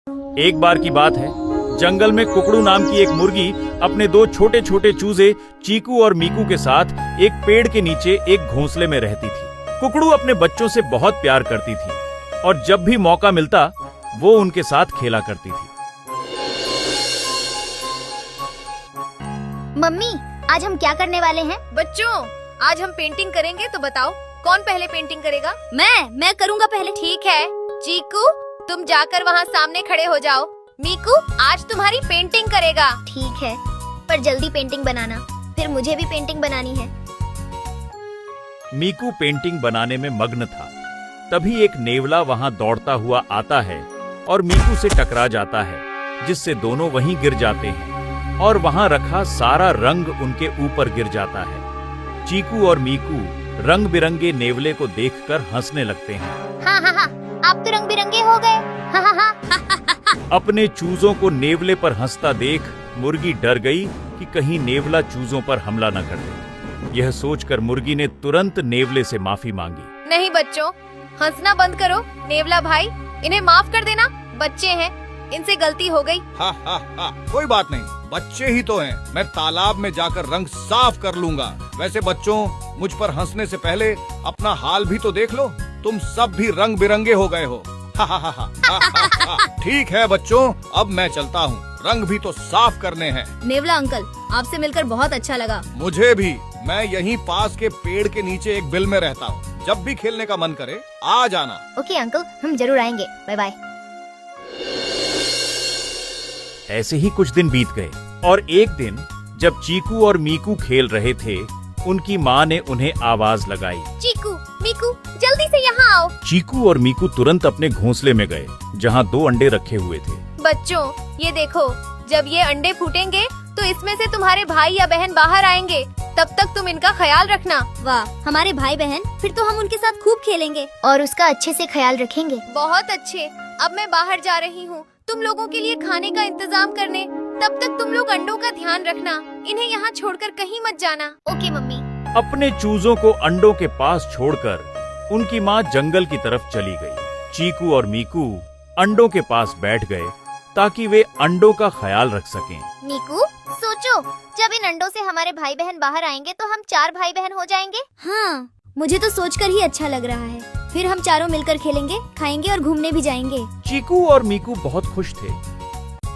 एक बार की बात है, जंगल में कुकड़ू नाम की एक मुर्गी अपने दो छोटे छोटे चूजे चीकू और मीकू के साथ एक पेड़ के नीचे एक घोंसले में रहती थी। कुकड़ू अपने बच्चों से बहुत प्यार करती थी और जब भी मौका मिलता वो उनके साथ खेला करती थी। मम्मी, आज हम क्या करने वाले हैं? बच्चों, आज हम पेंटिंग करेंगे, तो बताओ कौन पहले पेंटिंग करेगा? मैं करूँगा पहले। ठीक है, चीकू तुम जाकर वहाँ सामने खड़े हो जाओ। मीकू आज तुम्हारी पेंटिंग करेगा। ठीक है, पर जल्दी पेंटिंग बनाना, फिर मुझे भी पेंटिंग बनानी है। मीकू पेंटिंग बनाने में मग्न था। तभी एक नेवला वहाँ दौड़ता हुआ आता है और मीकू से टकरा जाता है, जिससे दोनों वहीं गिर जाते हैं और वहाँ रखा सारा रंग उनके ऊपर गिर जाता है। चीकू और मीकू रंग बिरंगे नेवले को देखकर हंसने लगते हैं। हाँ हाँ हाँ, आप तो रंग बिरंगे हो गए। हाँ हाँ हाँ। अपने चूजों को नेवले पर हंसता देख मुर्गी डर गई कि कहीं नेवला चूजों पर हमला न कर दे। यह सोचकर मुर्गी ने तुरंत नेवले से माफी मांगी। नहीं बच्चों, हंसना बंद करो। नेवला भाई, इन्हें माफ कर देना, बच्चे हैं, इनसे गलती हो गई। हा हा हा, कोई बात नहीं, बच्चे ही तो हैं। मैं तालाब में जाकर रंग साफ कर लूंगा। वैसे बच्चों, मुझ पर हंसने से पहले अपना हाल भी तो देख लो, तुम सब भी रंग बिरंगे हो गए हो। हा हा हा हा। ठीक है बच्चों, अब मैं चलता हूँ, रंग भी तो साफ करने हैं। नेवला अंकल, आपसे मिलकर बहुत अच्छा लगा। मुझे भी। मैं यहीं पास के पेड़ के नीचे एक बिल में रहता हूँ। जब भी खेलने का मन करे आ जाना। ओके अंकल, हम जरूर आएंगे। Bye bye. ऐसे ही कुछ दिन बीत गए और एक दिन जब चीकू और मीकू खेल रहे थे, उनकी माँ ने उन्हें आवाज लगाई। चीकू, मीकू, जल्दी से यहाँ आओ। चीकू और मीकू तुरंत अपने घोंसले में गए, जहाँ 2 अंडे रखे हुए थे। बच्चों, ये देखो, जब ये अंडे फूटेंगे तो इसमें से तुम्हारे भाई या बहन बाहर आएंगे। तब तक तुम इनका ख्याल रखना। वाह, हमारे भाई बहन, फिर तो हम उनके साथ खूब खेलेंगे और उसका अच्छे से ख्याल रखेंगे। बहुत अच्छे। अब मैं बाहर जा रही हूँ तुम लोगों के लिए खाने का इंतजाम करने। तब तक तुम लोग अंडों का ध्यान रखना, इन्हें यहाँ छोड़कर कहीं मत जाना। Okay mummy. अपने चूजों को अंडों के पास छोड़कर उनकी माँ जंगल की तरफ चली गई। चीकू और मीकू अंडों के पास बैठ गए ताकि वे अंडों का ख्याल रख सकें। मीकू, सोचो, जब इन अंडों से हमारे भाई बहन बाहर आएंगे तो हम 4 भाई बहन हो जाएंगे। हाँ, मुझे तो सोचकर ही अच्छा लग रहा है। फिर हम चारों मिलकर खेलेंगे, खाएंगे और घूमने भी जाएंगे। चीकू और मीकू बहुत खुश थे।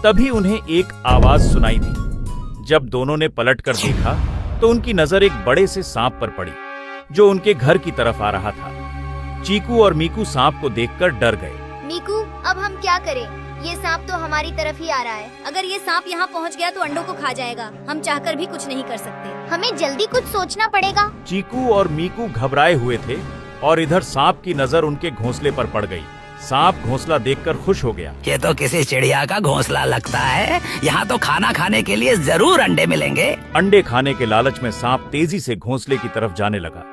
तभी उन्हें एक आवाज सुनाई दी। जब दोनों ने पलटकर देखा तो उनकी नजर एक बड़े से सांप पर पड़ी, जो उनके घर की तरफ आ रहा था। चीकू और मीकू सांप को देखकर डर गए। मीकू, अब हम क्या करें? ये सांप तो हमारी तरफ ही आ रहा है। अगर ये सांप यहाँ पहुँच गया तो अंडों को खा जाएगा। हम चाहकर भी कुछ नहीं कर सकते। हमें जल्दी कुछ सोचना पड़ेगा। चीकू और मीकू घबराए हुए थे और इधर सांप की नजर उनके घोंसले पर पड़ गई। सांप घोंसला देखकर खुश हो गया। ये तो किसी चिड़िया का घोंसला लगता है। यहाँ तो खाना खाने के लिए जरूर अंडे मिलेंगे। अंडे खाने के लालच में सांप तेजी से घोंसले की तरफ जाने लगा।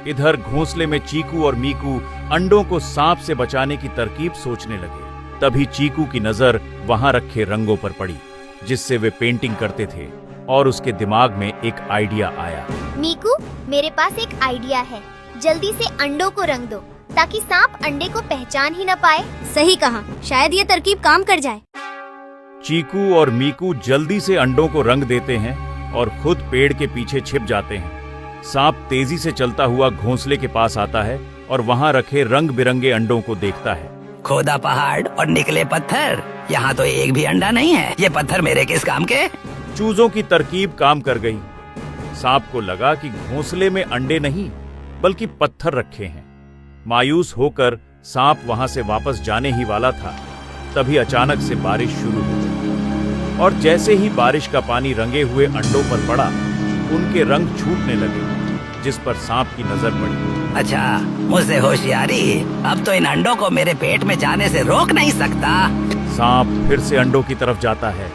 इधर घोंसले में चीकू और मीकू अंडों को सांप से बचाने की तरकीब सोचने लगे। तभी चीकू की नजर वहां रखे रंगों पर पड़ी, जिससे वे पेंटिंग करते थे, और उसके दिमाग में एक आइडिया आया। मीकू, मेरे पास एक आइडिया है। जल्दी से अंडों को रंग दो ताकि सांप अंडे को पहचान ही न पाए। सही कहा, शायद ये तरकीब काम कर जाए। चीकू और मीकू जल्दी से अंडों को रंग देते हैं और खुद पेड़ के पीछे छिप जाते हैं। सांप तेजी से चलता हुआ घोंसले के पास आता है और वहां रखे रंग बिरंगे अंडों को देखता है। खोदा पहाड़ और निकले पत्थर, यहाँ तो एक भी अंडा नहीं है। ये पत्थर मेरे किस काम के? चूजों की तरकीब काम कर गई। सांप को लगा कि घोंसले में अंडे नहीं बल्कि पत्थर रखे हैं। मायूस होकर सांप वहां से वापस जाने ही वाला था, तभी अचानक से बारिश शुरू हो गई और जैसे ही बारिश का पानी रंगे हुए अंडों पर पड़ा, उनके रंग छूटने लगे, जिस पर सांप की नजर पड़ी। अच्छा, मुझसे होशियारी। अब तो इन अंडों को मेरे पेट में जाने से रोक नहीं सकता। सांप फिर से अंडों की तरफ जाता है।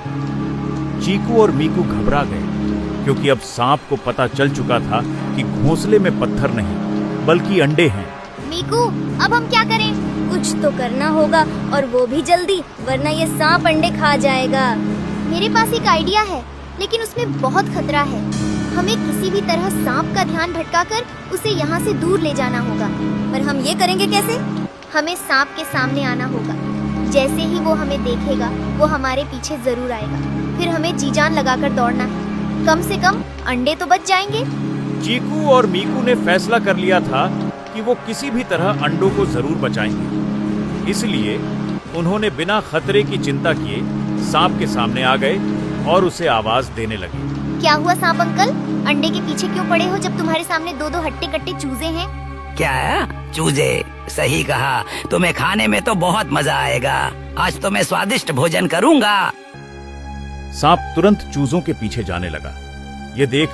चीकू और मीकू घबरा गए, क्योंकि अब सांप को पता चल चुका था कि घोंसले में पत्थर नहीं बल्कि अंडे हैं। मीकू, अब हम क्या करें? कुछ तो करना होगा, और वो भी जल्दी, वरना ये सांप अंडे खा जाएगा। मेरे पास एक आइडिया है, लेकिन उसमें बहुत खतरा है। हमें किसी भी तरह सांप का ध्यान भटकाकर उसे यहाँ से दूर ले जाना होगा। पर हम ये करेंगे कैसे? हमें सांप के सामने आना होगा। जैसे ही वो हमें देखेगा वो हमारे पीछे जरूर आएगा। फिर हमें जी जान लगाकर दौड़ना है। कम से कम अंडे तो बच जाएंगे। चीकू और मीकू ने फैसला कर लिया था कि वो किसी भी तरह अंडों को जरूर बचाएंगे। इसलिए उन्होंने बिना खतरे की चिंता किए सांप के सामने आ गए और उसे आवाज देने लगे। क्या हुआ सांप अंकल, अंडे के पीछे क्यों पड़े हो जब तुम्हारे सामने दो दो हट्टे कट्टे चूजे हैं? क्या चूजे? सही कहा, तुम्हें खाने में तो बहुत मजा आएगा। आज तो मैं स्वादिष्ट भोजन करूंगा। सांप तुरंत चूजों के पीछे जाने लगा। ये देख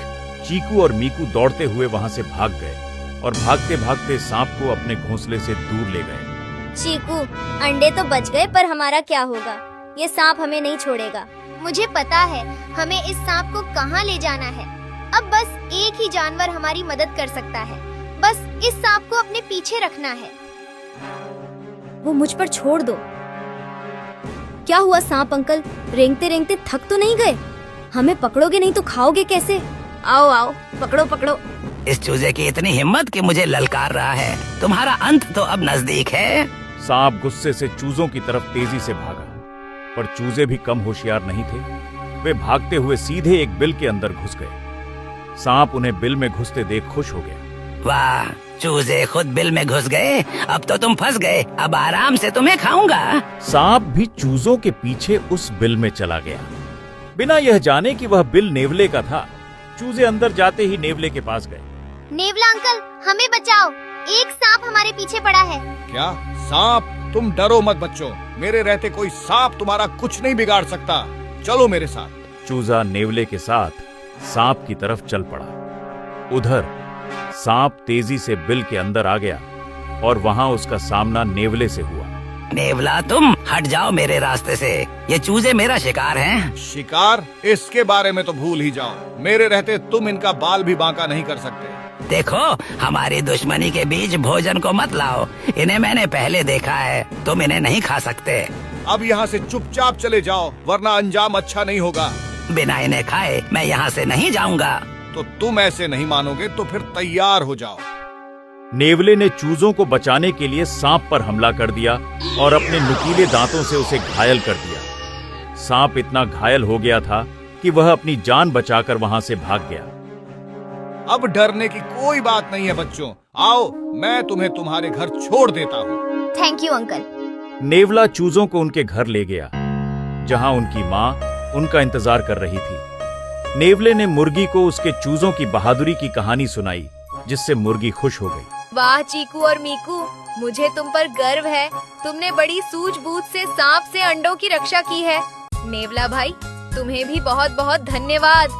चीकू और मीकू दौड़ते हुए वहां से भाग गए और भागते भागते सांप को अपने घोंसले से दूर ले गए। चीकू, अंडे तो बच गए पर हमारा क्या होगा? ये सांप हमें नहीं छोड़ेगा। मुझे पता है हमें इस सांप को कहाँ ले जाना है। अब बस एक ही जानवर हमारी मदद कर सकता है। बस इस सांप को अपने पीछे रखना है। वो मुझ पर छोड़ दो। क्या हुआ सांप अंकल, रेंगते रेंगते थक तो नहीं गए? हमें पकड़ोगे नहीं तो खाओगे कैसे? आओ आओ, पकड़ो पकड़ो। इस चूजे की इतनी हिम्मत कि मुझे ललकार रहा है। तुम्हारा अंत तो अब नजदीक है। सांप गुस्से से चूजों की तरफ तेजी से भागा, पर चूजे भी कम होशियार नहीं थे। वे भागते हुए सीधे एक बिल के अंदर घुस गए। सांप उन्हें बिल में घुसते देख खुश हो गया। वाह, चूजे खुद बिल में घुस गए। अब तो तुम फंस गए। अब आराम से तुम्हें खाऊंगा। सांप भी चूजों के पीछे उस बिल में चला गया, बिना यह जाने कि वह बिल नेवले का था। चूजे अंदर जाते ही नेवले के पास गए। नेवला अंकल, हमें बचाओ, एक सांप हमारे पीछे पड़ा है। क्या सांप? तुम डरो मत बच्चों, मेरे रहते कोई सांप तुम्हारा कुछ नहीं बिगाड़ सकता। चलो मेरे साथ। चूजा नेवले के साथ सांप की तरफ चल पड़ा। उधर सांप तेजी से बिल के अंदर आ गया और वहां उसका सामना नेवले से हुआ। नेवला, तुम हट जाओ मेरे रास्ते से। ये चूजे मेरा शिकार हैं। शिकार? इसके बारे में तो भूल ही जाओ। मेरे रहते तुम इनका बाल भी बांका नहीं कर सकते। देखो, हमारी दुश्मनी के बीच भोजन को मत लाओ। इन्हें मैंने पहले देखा है। तुम इन्हें नहीं खा सकते। अब यहाँ से चुपचाप चले जाओ, वरना अंजाम अच्छा नहीं होगा। बिना इन्हें खाए मैं यहाँ से नहीं जाऊंगा। तो तुम ऐसे नहीं मानोगे तो फिर तैयार हो जाओ। नेवले ने चूजों को बचाने के लिए सांप पर हमला कर दिया और अपने नुकीले दांतों से उसे घायल कर दिया। सांप इतना घायल हो गया था कि वह अपनी जान बचाकर वहां से भाग गया। अब डरने की कोई बात नहीं है बच्चों। आओ, मैं तुम्हें तुम्हारे घर छोड़ देता हूँ। Thank you uncle. नेवला चूजों को उनके घर ले गया, जहां उनकी माँ उनका इंतजार कर रही थी। नेवले ने मुर्गी को उसके चूजों की बहादुरी की कहानी सुनाई, जिससे मुर्गी खुश हो गई। वाह चीकू और मीकू, मुझे तुम पर गर्व है। तुमने बड़ी सूझबूझ से सांप से अंडों की रक्षा की है। नेवला भाई, तुम्हें भी बहुत बहुत धन्यवाद।